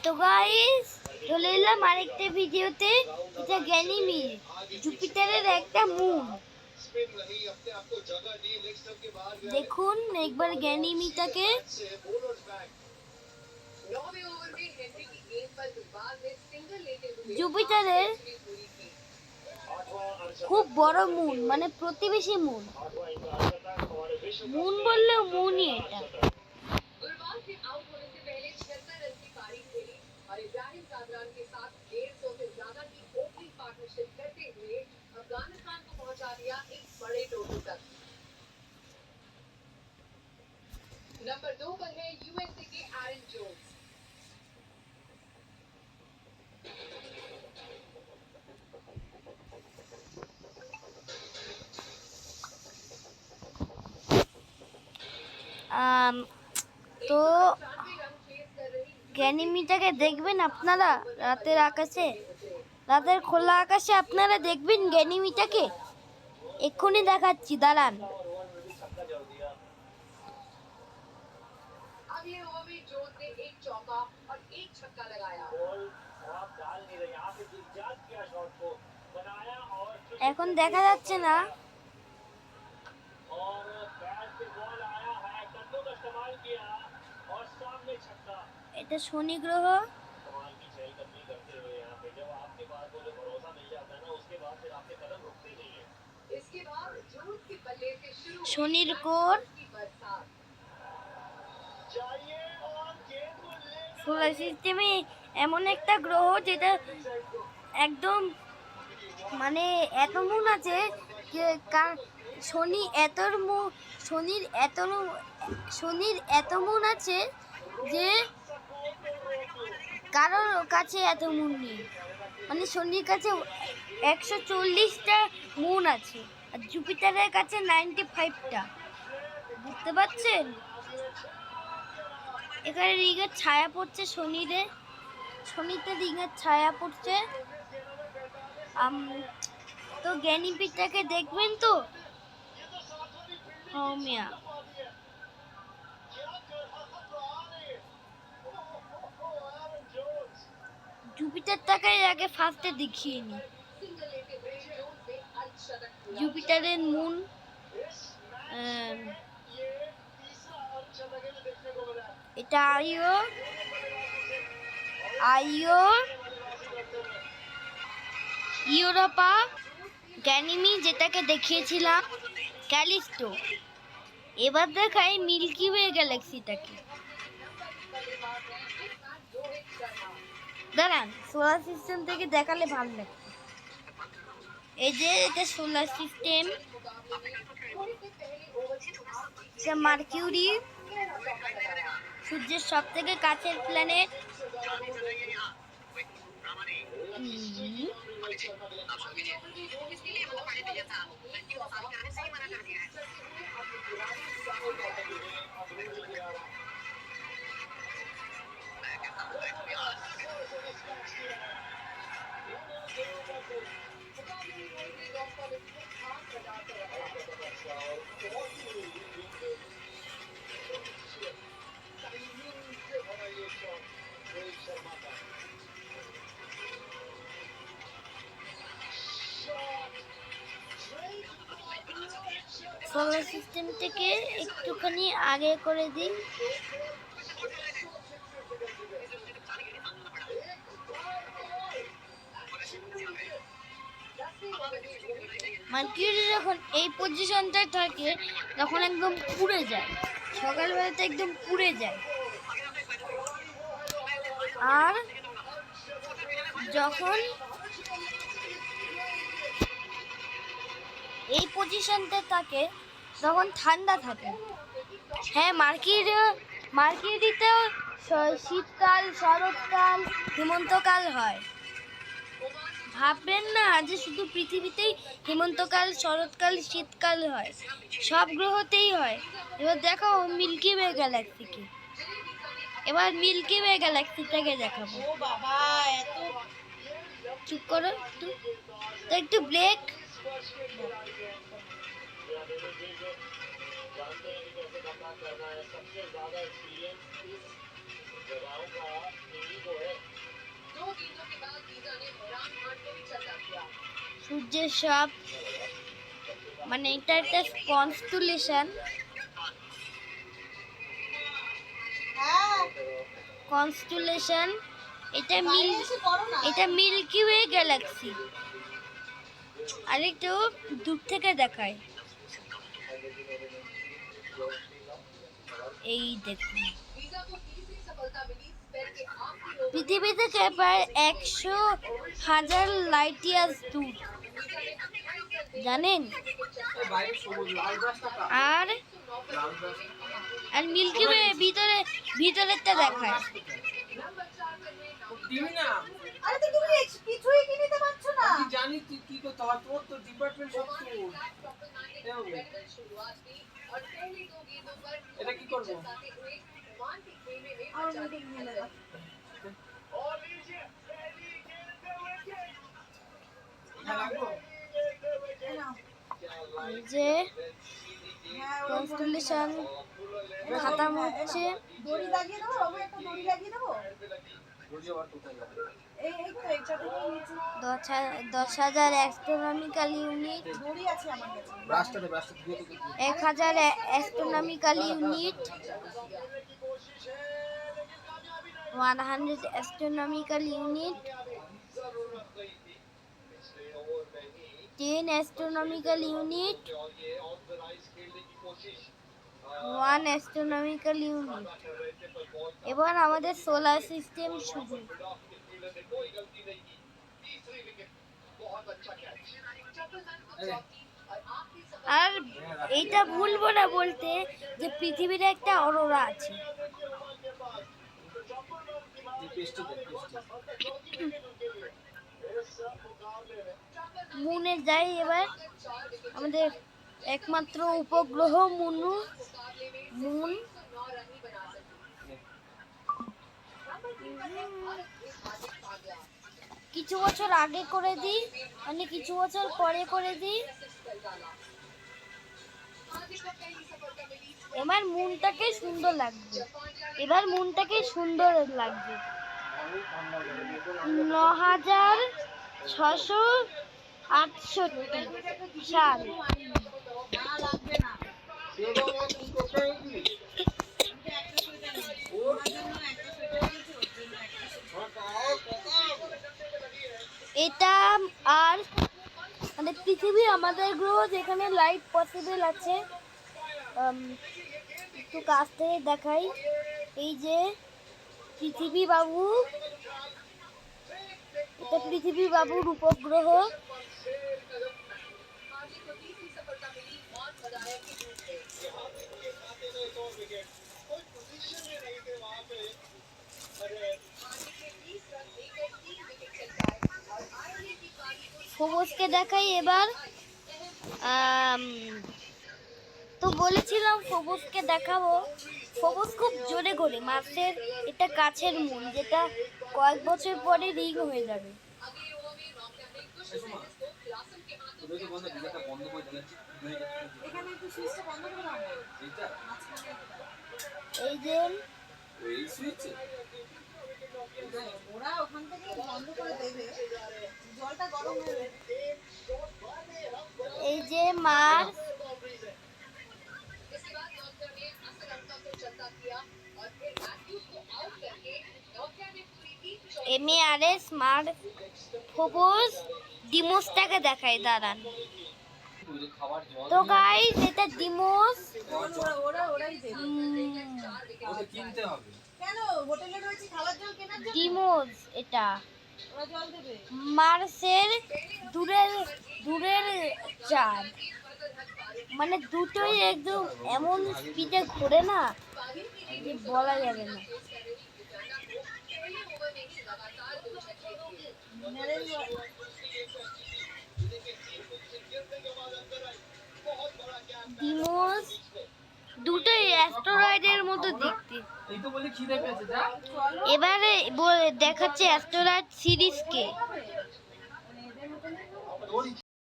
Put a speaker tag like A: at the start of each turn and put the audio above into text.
A: তো গাইস চলে এলাম আরেকটা ভিডিওতে। এটা গ্যানিমিড, জুপিটারের একটা মুন। দেখুন একবার গ্যানিমিডটাকে। জুপিটারের খুব বড় মুন, মানে প্রতিবেশী মুন। মুন বললেও মুনই এটা। और इब्राहिम कादरान के साथ 150 से ज्यादा की ओपनिंग पार्टनरशिप करते हुए अफगानिस्तान को पहुंचा दिया एक बड़े टोटल तक। नंबर 2 पर है यूएसए के एरन जोन्स। তো গ্যানিমিডটাকে দেখবেন আপনারা রাতের আকাশে, রাতের খোলা আকাশে আপনারা দেখবেন গ্যানিমিডটাকে। এক্ষুনি দেখাচ্ছি, দাঁড়ান। এখন দেখা যাচ্ছে না। এটা শনি গ্রহ। শনির কোর সোলার সিস্টেমে এমন একটা গ্রহ যেটা একদম মানে এত মুন আছে যে শনির এত মুন আছে যে কারোর কাছে এত মুন নেই। মানে শনির কাছে 140টা মুন আছে, আর জুপিটারের কাছে 95টা। বুঝতে পারছেন? এখানে রিংয়ের ছায়া পড়ছে শনিতে রিংয়ের ছায়া পড়ছে। তো গ্যানিমিডটাকে দেখবেন তো। মিয়া জুপিটারটাকে আগে ফার্স্টে দেখিয়ে নি। জুপিটারের মুন এটা আইও ইউরোপা, গ্যানিমিড যেটাকে দেখিয়েছিলাম ক্যালিস্টো। এবার দেখাই মিল্কি ওয়ে গ্যালাক্সিটাকে। দাঁড়ান, সোলার সিস্টেম থেকে দেখালে ভালো লাগবে। এই যে এটা সোলার সিস্টেম, এটা মার্কিউরি, সূর্যের সব থেকে কাছের প্ল্যানেট। সোলার সিস্টেম থেকে একটুখানি আগে করে দিই। মার্কিউরি যখন এই পজিশনটায় থাকে তখন একদম পুড়ে যায়, সকালবেলাতে একদম পুড়ে যায়। আর যখন এই পজিশনটা থাকে তখন ঠান্ডা থাকে। হ্যাঁ, মার্কিউরিতেও শীতকাল, শরৎকাল, হেমন্তকাল হয়। ভাববেন না যে শুধু পৃথিবীতেই হেমন্তকাল, শরৎকাল, শীতকাল হয়, সব গ্রহতেই হয়। এবার দেখো মিল্কি ওয়ে গ্যালাক্সিকে। এবার মিল্কি ওয়ে গ্যালাক্সিটাকে দেখাবো। চুপ করো একটু ব্রেক। যে সব মানে এটা একটা কনস্টেলেশন। কনস্টেলেশন এটা মিল্কি ওয়ে গ্যালাক্সি। আরেকটু দূর থেকে দেখায়, এই দেখুন পৃথিবী থেকে প্রায় 100,000 লাইট ইয়ার্স দূর, জানেন? আর আর মিল্কি ওয়ে ভিতরেরটা দেখায়।
B: আরে তো তুমি কিছুই কিনতে পারছো না। আমি জানি তুই কি করতে হয়, তোর তো ডিপার্টমেন্ট সব তোর। এটা কি করব? আর মিটিং নিয়ে নেব। এটা লাগবো?
A: এই যে কনস্টেলেশন খাতাম হচ্ছে।
B: দড়ি লাগিয়ে দাও, বাবু একটা দড়ি লাগিয়ে দাও। দড়ি আবার কোথায় যাবে? এই তো এইটা থেকে নিচে
A: 10,000 অ্যাস্ট্রোনমিক্যাল ইউনিট।
B: দড়ি আছে আমার কাছে। ব্রাশটা দিয়ে তো
A: 1,000 astronomical unit, 100 astronomical unit, 10 astronomical unit, 1 astronomical unit. এবার আমাদের সোলার সিস্টেম শুরু। আর এইটা ভুলবো না বলতে যে পৃথিবীর একটা অরোরা আছে। মুনে যাই এবার, আমাদের একমাত্র উপগ্রহ মুন। কিছু বছর আগে করে দিই, মানে কিছু বছর পরে করে দিই। এবার মুনটাকে সুন্দর লাগবে, 9,668 সাল। এটা আর মানে পৃথিবী আমাদের গ্রহ যেখানে লাইফ পসিবল আছে। একটু কাছ থেকে দেখাই, এই যে পৃথিবী বাবু, এটা পৃথিবী বাবুর উপগ্রহ। ফোবসকে দেখাই এবার। তো বলেছিলাম ফোবসকে দেখাবো। ফোবস খুব জোরে ঘোরে, মার্সের এটা কাছের মুন, যেটা কয়েক বছর পরে রিং হয়ে যাবে। এই যে
B: ওরা ওখান থেকে বন্ধ করে দেবে, জলটা গরম হয়ে যাবে।
A: এই যে মার্স, MARS মার্স, ফোবস, ডিমোসটাকে দেখাই, দাঁড়ান। তো গাইস এটা ডিমোস।
B: ওরাই দেবে। ওটা কিনতে হবে। কেন হোটেলে রয়েছে খাবার জল কেনার জন্য?
A: ডিমোস এটা
B: ওরা জল দেবে।
A: মার্সের দূরের চাঁদ, মানে দুটোই একদম এমন স্পিডে ঘোরে না যে বলা যাবে না। ডিমোস দুটোই অ্যাস্টেরয়েডের মতো দেখতে। এবারে দেখাচ্ছে অ্যাস্টেরয়েড সিরিজকে।